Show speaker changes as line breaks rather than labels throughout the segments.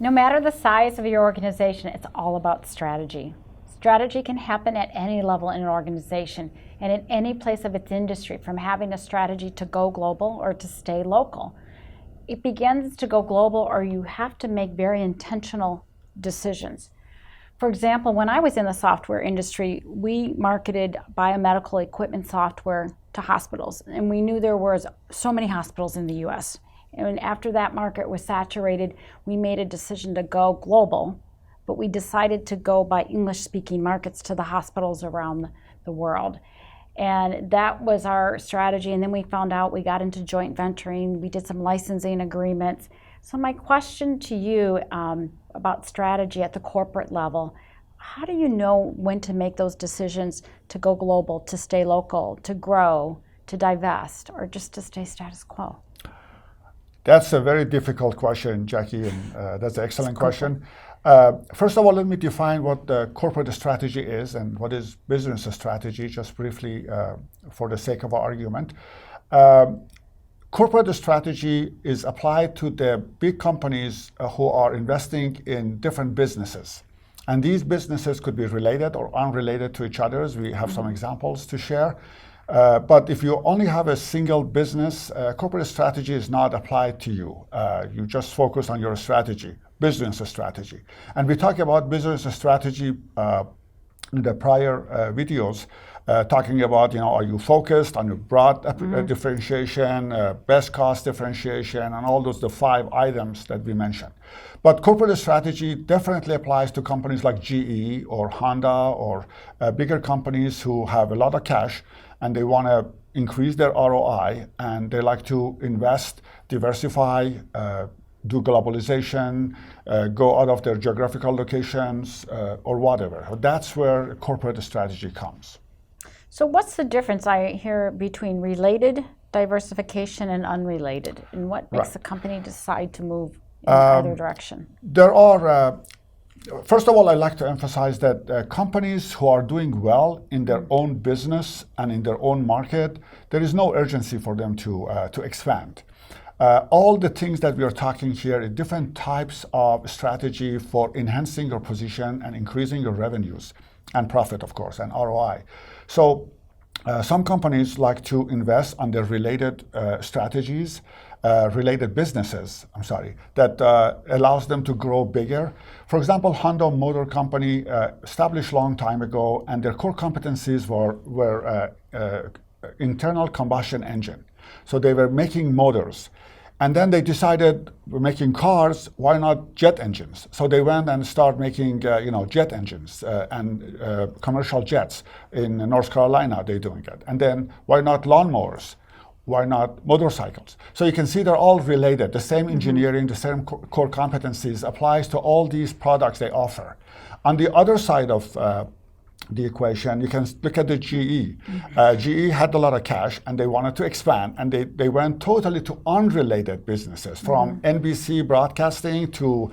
No matter the size of your organization, it's all about strategy. Strategy can happen at any level in an organization and in any place of its industry, from having a strategy to go global or to stay local. It begins to go global, or you have to make very intentional decisions. For example, when I was in the software industry, we marketed biomedical equipment software to hospitals, and we knew there were so many hospitals in the US. And after that market was saturated, we made a decision to go global, but we decided to go by English-speaking markets to the hospitals around the world. And that was our strategy. And then we found out, we got into joint venturing, we did some licensing agreements. So my question to you about strategy at the corporate level, how do you know when to make those decisions to go global, to stay local, to grow, to divest, or just to stay status quo?
That's a very difficult question, Jackie, and that's an excellent question. First of all, let me define what the corporate strategy is and what is business strategy, just briefly for the sake of our argument. Corporate strategy is applied to the big companies who are investing in different businesses. And these businesses could be related or unrelated to each other. We have some examples to share. But if you only have a single business, corporate strategy is not applied to you. You just focus on your strategy, business strategy. And we talk about business strategy in the prior videos, talking about, are you focused on your broad differentiation, best cost differentiation, and all those, the 5 items that we mentioned. But corporate strategy definitely applies to companies like GE or Honda or bigger companies who have a lot of cash and they want to increase their ROI and they like to invest, diversify, do globalization, go out of their geographical locations or whatever. That's where corporate strategy comes.
So what's the difference I hear between related diversification and unrelated? And what makes a company decide to move in either direction?
There are, first of all, I like to emphasize that companies who are doing well in their own business and in their own market, there is no urgency for them to expand. All the things that we are talking here are different types of strategy for enhancing your position and increasing your revenues and profit, of course, and ROI. So some companies like to invest on their related strategies, related businesses, that allows them to grow bigger. For example, Honda Motor Company established a long time ago, and their core competencies were internal combustion engine. So they were making motors. And then they decided we're making cars, why not jet engines? So they went and started making jet engines and commercial jets. In North Carolina, they're doing it. And then why not lawnmowers? Why not motorcycles? So you can see they're all related. The same engineering, the same core competencies applies to all these products they offer. On the other side of the equation, you can look at the GE. GE had a lot of cash and they wanted to expand, and they went totally to unrelated businesses, from NBC broadcasting to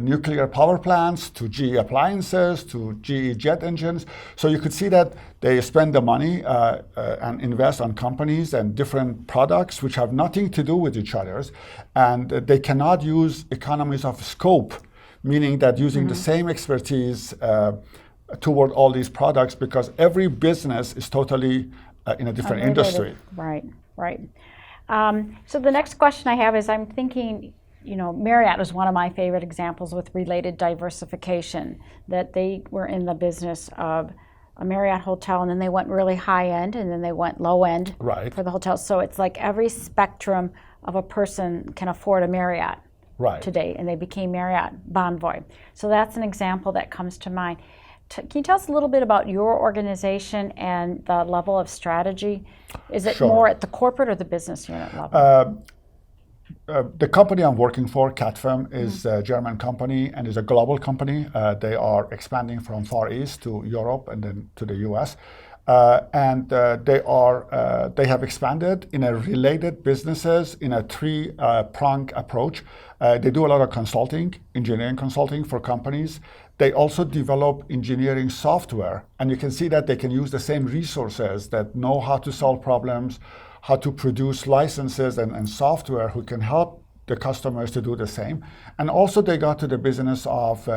nuclear power plants to GE appliances to GE jet engines. So you could see that they spend the money and invest on companies and different products which have nothing to do with each other, and they cannot use economies of scope, meaning that using the same expertise toward all these products, because every business is totally in a different industry.
Right. So the next question I have is, I'm thinking, Marriott is one of my favorite examples with related diversification, that they were in the business of a Marriott hotel, and then they went really high end, and then they went low end for the hotels. So it's like every spectrum of a person can afford a Marriott today, and they became Marriott Bonvoy. So that's an example that comes to mind. Can you tell us a little bit about your organization and the level of strategy? Is it more at the corporate or the business unit level?
The company I'm working for, CATFM, is a German company and is a global company. They are expanding from Far East to Europe and then to the US. And they have expanded in a related businesses in a 3-prong approach. They do a lot of consulting, engineering consulting for companies. They also develop engineering software, and you can see that they can use the same resources that know how to solve problems, how to produce licenses and software who can help the customers to do the same. And also they got to the business of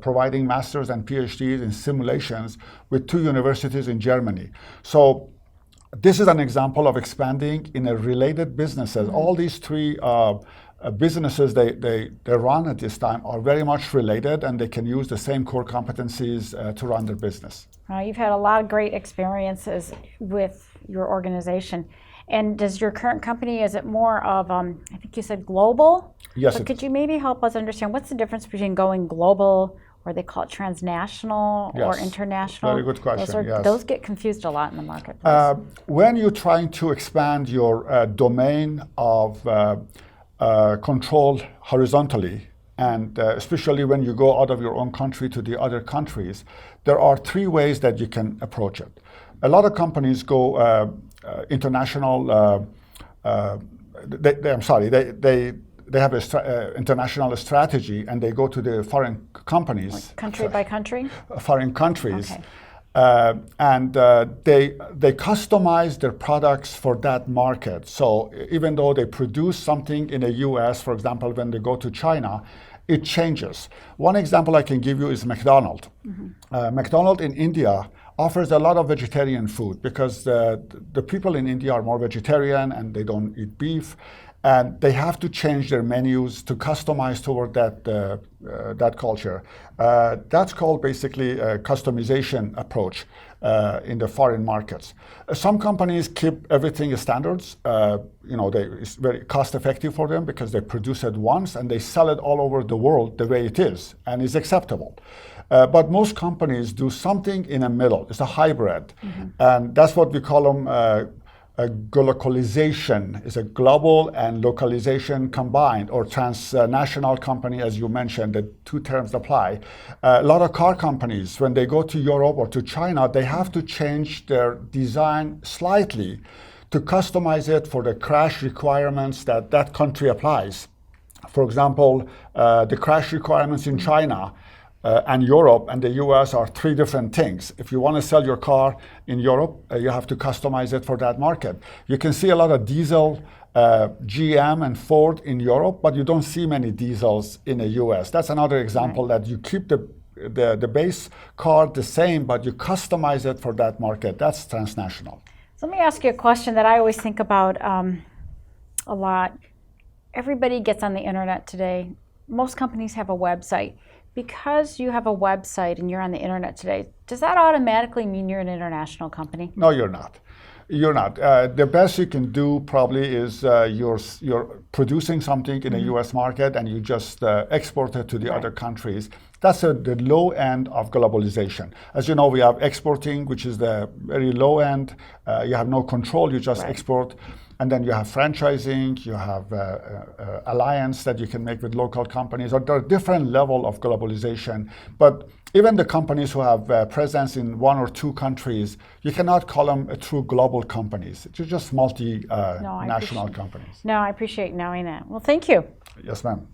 providing masters and PhDs in simulations with 2 universities in Germany. So this is an example of expanding in a related businesses. Mm-hmm. All these 3 businesses they run at this time are very much related, and they can use the same core competencies to run their business.
You've had a lot of great experiences with your organization. And does your current company, is it more of, I think you said global?
Yes.
But could you maybe help us understand what's the difference between going global, or they call it transnational,
yes.
or international?
Very good question.
Those get confused a lot in the marketplace.
When you're trying to expand your domain of control horizontally, and especially when you go out of your own country to the other countries, there are 3 ways that you can approach it. A lot of companies go international. They have an international strategy, and they go to the foreign companies.
Like country by country?
Foreign countries.
Okay.
And they customize their products for that market. So even though they produce something in the US, for example, when they go to China, it changes. One example I can give you is McDonald's. Mm-hmm. McDonald's in India offers a lot of vegetarian food because the people in India are more vegetarian and they don't eat beef. And they have to change their menus to customize toward that culture. That's called basically a customization approach in the foreign markets. Some companies keep everything as standards. It's very cost effective for them because they produce it once and they sell it all over the world the way it is and is acceptable. But most companies do something in the middle. It's a hybrid. Mm-hmm. And that's what we call them a globalization. Is a global and localization combined, or transnational company, as you mentioned. The 2 terms apply. A lot of car companies, when they go to Europe or to China, they have to change their design slightly to customize it for the crash requirements that country applies. For example, the crash requirements in China and Europe and the US are 3 different things. If you want to sell your car in Europe, you have to customize it for that market. You can see a lot of diesel, GM and Ford in Europe, but you don't see many diesels in the US. That's another example that you keep the base car the same, but you customize it for that market. That's transnational.
So let me ask you a question that I always think about a lot. Everybody gets on the internet today. Most companies have a website. Because you have a website and you're on the internet today, does that automatically mean you're an international company?
No, you're not. You're not. The best you can do probably is you're producing something in the US market and you just export it to the other countries. That's the low end of globalization. As you know, we have exporting, which is the very low end. You have no control, you just export. And then you have franchising, you have alliance that you can make with local companies. Or there are different level of globalization. But even the companies who have presence in 1 or 2 countries, you cannot call them true global companies. They're just multinational companies.
No, I appreciate knowing that. Well, thank you.
Yes, ma'am.